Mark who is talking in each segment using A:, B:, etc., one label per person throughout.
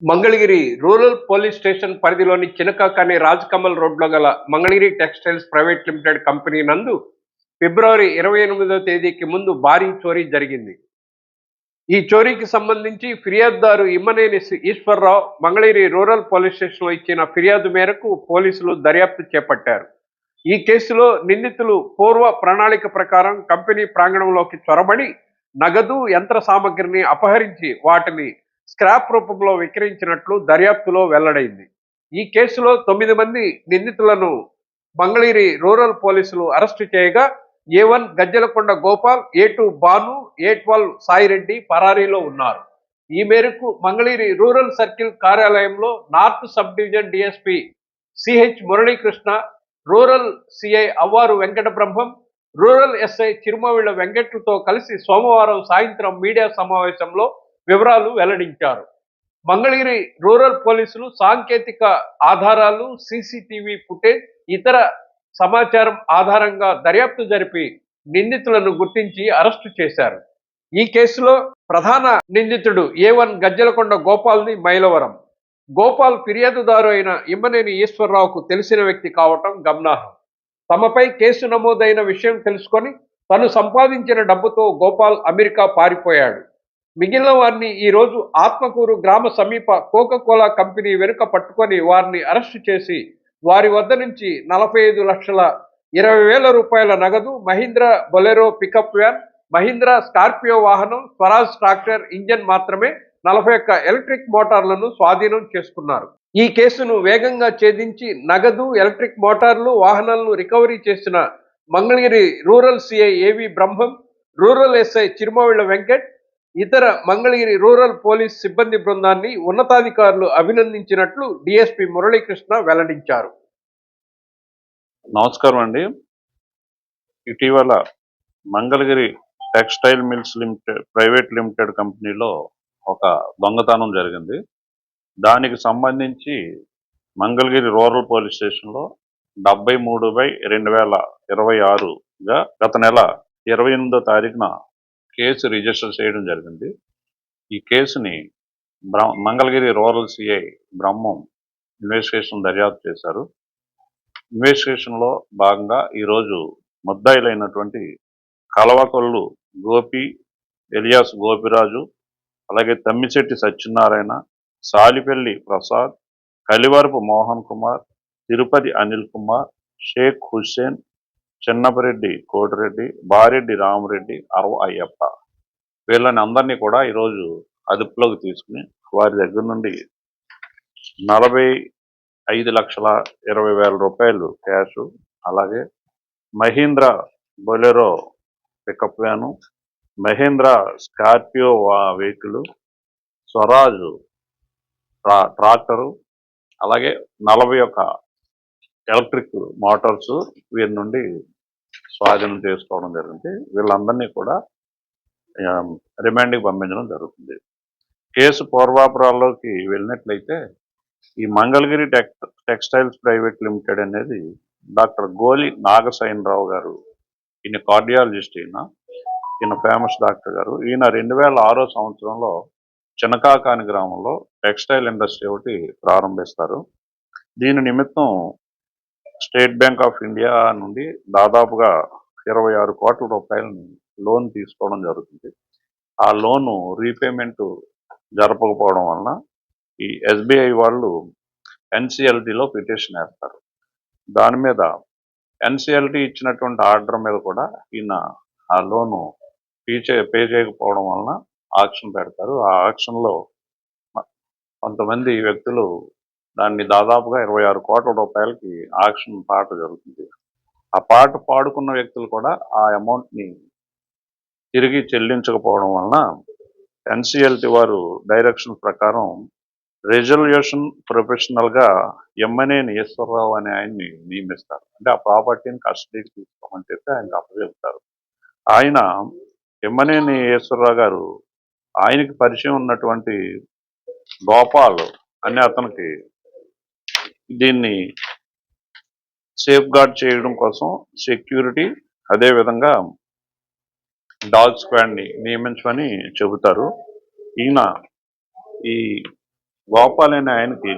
A: Mangalagiri rural police station పరిధిలోని చినకాకాని రాజకమల్ రోడ్లో గల Mangalagiri textiles private limited company నందు ఫిబ్రవరి 28వ తేదీకి ముందు భారీ చోరీ జరిగింది. ఈ చోరీకి సంబంధించి ఫిర్యాదుదారు ఇమ్మనేని ఈశ్వరరావు మంగళగిరి రూరల్ పోలీస్ స్టేషన్లో ఇచ్చిన ఫిర్యాదు మేరకు పోలీసులు దర్యాప్తు చేపట్టారు. ఈ కేసులో నిందితులు పూర్వ ప్రణాళిక ప్రకారం కంపెనీ ప్రాంగణంలోకి చొరబడి నగదు యంత్ర సామగ్రిని అపహరించి వాటిని స్క్రాప్ రూపంలో విక్రయించినట్లు దర్యాప్తులో వెల్లడైంది. ఈ కేసులో 9 మంది నిందితులను మంగళగిరి రూరల్ పోలీసులు అరెస్టు చేయగా A1 Gajjalakonda Gopal, A2 Bhanu, A12 Sai Reddy పరారీలో ఉన్నారు. ఈ మేరకు మంగళగిరి రూరల్ సర్కిల్ కార్యాలయంలో north sub division DSP CH Muralikrishna, rural CI Avvaru Venkata Brahmam, rural SI Chirumavilla వెంకట్లతో కలిసి సోమవారం సాయంత్రం మీడియా సమావేశంలో వివరాలు వెల్లడించారు. మంగళగిరి రూరల్ పోలీసులు సాంకేతిక ఆధారాలు, సీసీటీవీ ఫుటేజ్, ఇతర సమాచారం ఆధారంగా దర్యాప్తు జరిపి నిందితులను గుర్తించి అరెస్టు చేశారు. ఈ కేసులో ప్రధాన నిందితుడు A1 గజ్జలకొండ గోపాల్ని మైలవరం. గోపాల్ ఫిర్యాదుదారు అయిన ఇమ్మనేని ఈశ్వరరావుకు తెలిసిన వ్యక్తి కావటం గమనార్హం. తమపై కేసు నమోదైన విషయం తెలుసుకొని తను సంపాదించిన డబ్బుతో గోపాల్ అమెరికా పారిపోయాడు. మిగిలిన వారిని ఈరోజు ఆత్మకూరు గ్రామ సమీప కోకాకోలా కంపెనీ వెనుక పట్టుకొని వారిని అరెస్టు చేసి వారి వద్ద నుంచి 45,20,000 రూపాయల నగదు, Mahindra Bolero pickup van, Mahindra Scorpio వాహనం, స్వరాజ్ ట్రాక్టర్ ఇంజన్ మాత్రమే 41 ఎలక్ట్రిక్ మోటార్లను స్వాధీనం చేసుకున్నారు. ఈ కేసును వేగంగా ఛేదించి నగదు, ఎలక్ట్రిక్ మోటార్లు, వాహనాలను రికవరీ చేసిన మంగళగిరి రూరల్ సిఐ ఏవి బ్రహ్మం, రూరల్ ఎస్ఐ చిరుమవిళ్ల వెంకట్, ఇతర మంగళగిరి రూరల్ పోలీస్ సిబ్బంది బృందాన్ని ఉన్నతాధికారులు అభినందించినట్లు డిఎస్పీ మురళీకృష్ణ వెల్లడించారు.
B: నమస్కారం అండి. ఇటీవల Mangalagiri textile mills private limited కంపెనీలో ఒక దొంగతనం జరిగింది. దానికి సంబంధించి మంగళగిరి రూరల్ పోలీస్ స్టేషన్లో 73/2026గా గత నెల 28వ తారీఖున కేసు రిజిస్టర్ చేయడం జరిగింది. ఈ కేసుని మంగళగిరి రూరల్ సిఐ బ్రహ్మం ఇన్వెస్టిగేషన్ దర్యాప్తు చేశారు. ఇన్వెస్టిగేషన్లో భాగంగా ఈరోజు ముద్దాయిలైనటువంటి కలవకొల్లు గోపి ఎలియాస్ గోపిరాజు, అలాగే తమ్మిశెట్టి సత్యనారాయణ, సాలిపల్లి ప్రసాద్, కలివరపు మోహన్ కుమార్, తిరుపతి అనిల్ కుమార్, షేక్ హుస్సేన్, చిన్నపరెడ్డి కోటిరెడ్డి, బారెడ్డి రామరెడ్డి, అరవ అయ్యప్ప, వీళ్ళని అందరినీ కూడా ఈరోజు అదుపులోకి తీసుకుని వారి దగ్గర నుండి 45,20,000 రూపాయలు క్యాష్, అలాగే Mahindra Bolero pickup van, Mahindra Scorpio vehicle, Swaraj tractor, అలాగే 41 ఎలక్ట్రిక్ మోటార్స్ వీరి నుండి స్వాధీనం చేసుకోవడం జరిగింది. వీళ్ళందరినీ కూడా రిమాండ్కి పంపించడం జరుగుతుంది. కేసు పూర్వాపరాల్లోకి వెళ్ళినట్లయితే ఈ మంగళగిరి టెక్స్టైల్స్ ప్రైవేట్ లిమిటెడ్ అనేది డాక్టర్ గోలి నాగసైనరావు గారు, ఈయన కార్డియాలజిస్ట్, ఈయన ఫేమస్ డాక్టర్ గారు. ఈయన 2006వ సంవత్సరంలో చినకాకాని గ్రామంలో టెక్స్టైల్ ఇండస్ట్రీ ఒకటి ప్రారంభిస్తారు. దీని నిమిత్తం స్టేట్ బ్యాంక్ ఆఫ్ ఇండియా నుండి దాదాపుగా 26 కోట్ల రూపాయలని లోన్ తీసుకోవడం జరుగుతుంది. ఆ లోను రీపేమెంట్ జరపకపోవడం వలన ఈ ఎస్బీఐ వాళ్ళు ఎన్సిఎల్టీలో పిటిషన్ వేస్తారు. దాని మీద ఎన్సిఎల్టీ ఇచ్చినటువంటి ఆర్డర్ మీద కూడా ఈయన ఆ లోను పే చేయకపోవడం వలన ఆక్షన్ పెడతారు. ఆ ఆక్షన్లో కొంతమంది వ్యక్తులు దాన్ని దాదాపుగా 26 కోట్ల రూపాయలకి ఆక్షన్ పాట జరుగుతుంది. ఆ పాట పాడుకున్న వ్యక్తులు కూడా ఆ అమౌంట్ని తిరిగి చెల్లించకపోవడం వలన ఎన్సిఎల్టీ వారు డైరెక్షన్ ప్రకారం రెజల్యూషన్ ప్రొఫెషనల్గా ఎమ్మనేని ఈశ్వరరావు అనే ఆయన్ని నియమిస్తారు. అంటే ఆ ప్రాపర్టీని కస్టడీకి తీసుకోమని చెప్పి ఆయనకు అప్పచెప్తారు. ఆయన ఎమ్మనేని ఈశ్వరరావు గారు ఆయనకి పరిచయం ఉన్నటువంటి గోపాల్ అనే అతనికి దీన్ని సేఫ్ గార్డ్ చేయడం కోసం సెక్యూరిటీ, అదేవిధంగా డాగ్ స్క్వాడ్ని నియమించమని చెబుతారు. ఈయన ఈ గోపాల్ అనే ఆయనకి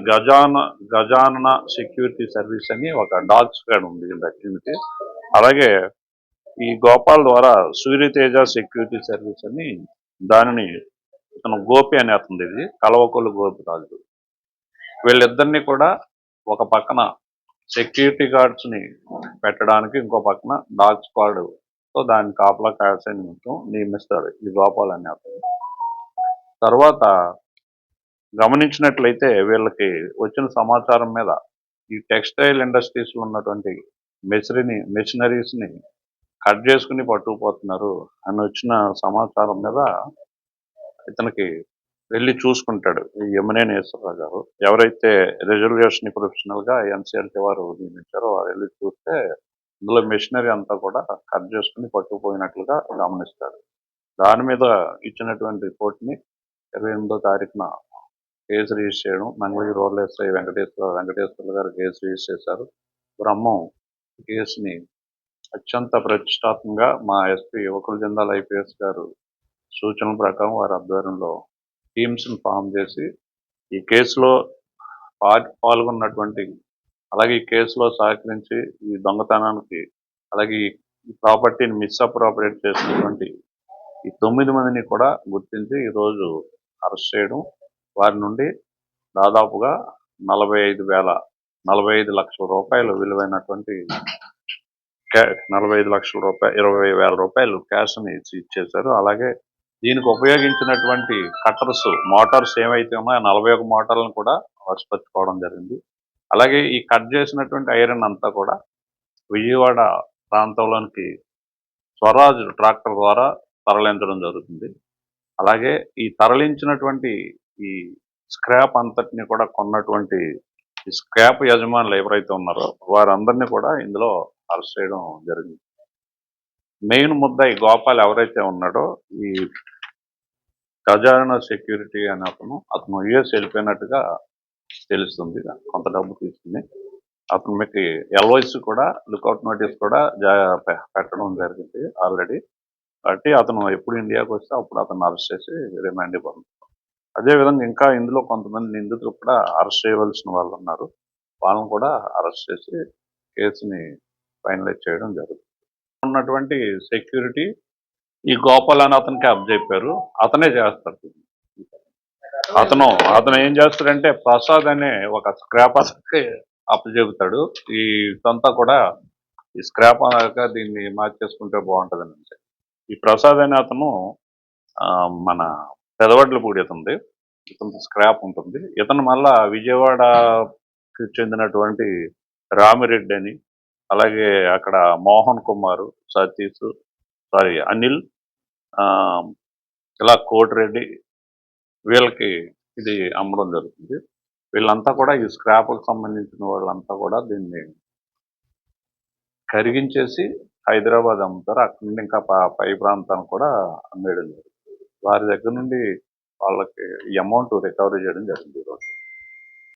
B: గజానన సెక్యూరిటీ సర్వీస్ అని ఒక డాగ్ స్క్వాడ్ ఉంది దక్కింది. అలాగే ఈ గోపాల్ ద్వారా సూర్యతేజ సెక్యూరిటీ సర్వీస్ అని దానిని ఇతను గోపి అని అతనిది, ఇది కలవకొల్లు గోపిరాజు. వీళ్ళిద్దరిని కూడా ఒక పక్కన సెక్యూరిటీ గార్డ్స్ ని పెట్టడానికి, ఇంకో పక్కన డాగ్ స్క్వాడ్ తో దాన్ని కాపలా కాసే నిమిత్తం నియమిస్తాడు ఈ గోపాల్ అనే అతను. తర్వాత గమనించినట్లయితే వీళ్ళకి వచ్చిన సమాచారం మీద ఈ టెక్స్టైల్ ఇండస్ట్రీస్ లో ఉన్నటువంటి మెషినరీస్ ని కట్ చేసుకుని పట్టుకుపోతున్నారు అని వచ్చిన సమాచారం మీద ఇతనికి వెళ్ళి చూసుకుంటాడు ఈ యమునేని ఈశ్వరరావు గారు. ఎవరైతే రిజర్వేషన్ ప్రొఫెషనల్ గా ఎన్సీఎల్టీ వారు నియమించారో వారు వెళ్ళి చూస్తే ఇందులో మెషినరీ అంతా కూడా కట్ చేసుకుని పట్టుకుపోయినట్లుగా గమనిస్తాడు. దాని మీద ఇచ్చినటువంటి రిపోర్ట్ ని 28వ తారీఖున కేసు రిజిస్టర్ చేయడం, మంగళగిరి రూరల్ ఎస్ఐ వెంకటేశ్వర గారు కేసు రిజిస్టర్ చేశారు. బ్రహ్మం కేసుని అత్యంత ప్రతిష్టాత్మకంగా మా ఎస్పీ యువకుల జిందాల్ ఐపీఎస్ గారు సూచనల ప్రకారం వారి ఆధ్వర్యంలో టీమ్స్ ని ఫామ్ చేసి ఈ కేసులో పాల్గొన్నటువంటి, అలాగే ఈ కేసులో సహకరించి ఈ దొంగతనానికి, అలాగే ఈ ప్రాపర్టీని మిస్అప్రాపరేట్ చేసినటువంటి ఈ 9 మందిని కూడా గుర్తించి ఈరోజు అరెస్ట్ చేయడం, వారి నుండి దాదాపుగా 45 లక్షల రూపాయలు విలువైనటువంటి 45 లక్షల రూపాయలు 20,000 రూపాయలు క్యాష్ ని ఇచ్చేశారు. అలాగే దీనికి ఉపయోగించినటువంటి కట్టర్స్, మోటార్స్ ఏవైతే ఉన్నాయో 41 మోటార్లను కూడా వశపరచుకోవడం జరిగింది. అలాగే ఈ కట్ చేసినటువంటి ఐరన్ అంతా కూడా విజయవాడ ప్రాంతంలోనికి స్వరాజ్ ట్రాక్టర్ ద్వారా తరలించడం జరుగుతుంది. అలాగే ఈ తరలించినటువంటి ఈ స్క్రాప్ అంతటిని కూడా కొన్నటువంటి ఈ స్క్రాప్ యజమానులు ఎవరైతే ఉన్నారో వారందరినీ కూడా ఇందులో అరెస్ట్ చేయడం జరిగింది. మెయిన్ ముద్దాయి గోపాల్ ఎవరైతే ఉన్నాడో ఈ ఖజానా సెక్యూరిటీ అనే అతను యుఎస్ వెళ్ళిపోయినట్టుగా తెలుస్తుంది. కొంత డబ్బు తీసుకుని అతను మీకు ఎల్ఓసి కూడా లుకౌట్ నోటీస్ కూడా పెట్టడం జరిగింది ఆల్రెడీ. కాబట్టి అతను ఎప్పుడు ఇండియాకి వస్తే అప్పుడు అతను అరెస్ట్ చేసి రిమాండ్ ఇవ్వాలి. అదేవిధంగా ఇంకా ఇందులో కొంతమంది నిందితులు కూడా అరెస్ట్ చేయవలసిన వాళ్ళు ఉన్నారు. వాళ్ళని కూడా అరెస్ట్ చేసి కేసుని ఫైనలైజ్ చేయడం జరుగుతుంది. ఉన్నటువంటి సెక్యూరిటీ ఈ గోపాల్ అని అతనికి అప్పచెప్పారు, అతనే చేస్తాడు. అతను ఏం చేస్తాడంటే ప్రసాద్ అనే ఒక స్క్రాపర్కి అప్పచెబుతాడు. ఈ ఇదంతా కూడా ఈ స్క్రాప్ అనగా దీన్ని మార్చేసుకుంటే బాగుంటుందని అంటే ఈ ప్రసాద్ అనే అతను మన పెదవడ్లపూడి అతనిది, ఇతను స్క్రాప్ ఉంటుంది. ఇతను మళ్ళా విజయవాడకి చెందినటువంటి రామిరెడ్డి అని, అలాగే అక్కడ మోహన్ కుమార్, సతీష్, అనిల్, ఇలా కోటిరెడ్డి వీళ్ళకి ఇది అమ్మడం జరుగుతుంది. వీళ్ళంతా కూడా ఈ స్క్రాప్కి సంబంధించిన వాళ్ళంతా కూడా దీన్ని కరిగించేసి హైదరాబాద్ అమ్ముతారు. అక్కడ నుండి ఇంకా పై ప్రాంతాన్ని కూడా అమ్మేయడం జరుగుతుంది. వారి దగ్గర నుండి వాళ్ళకి ఈ అమౌంట్ రికవరీ చేయడం జరిగింది ఈరోజు.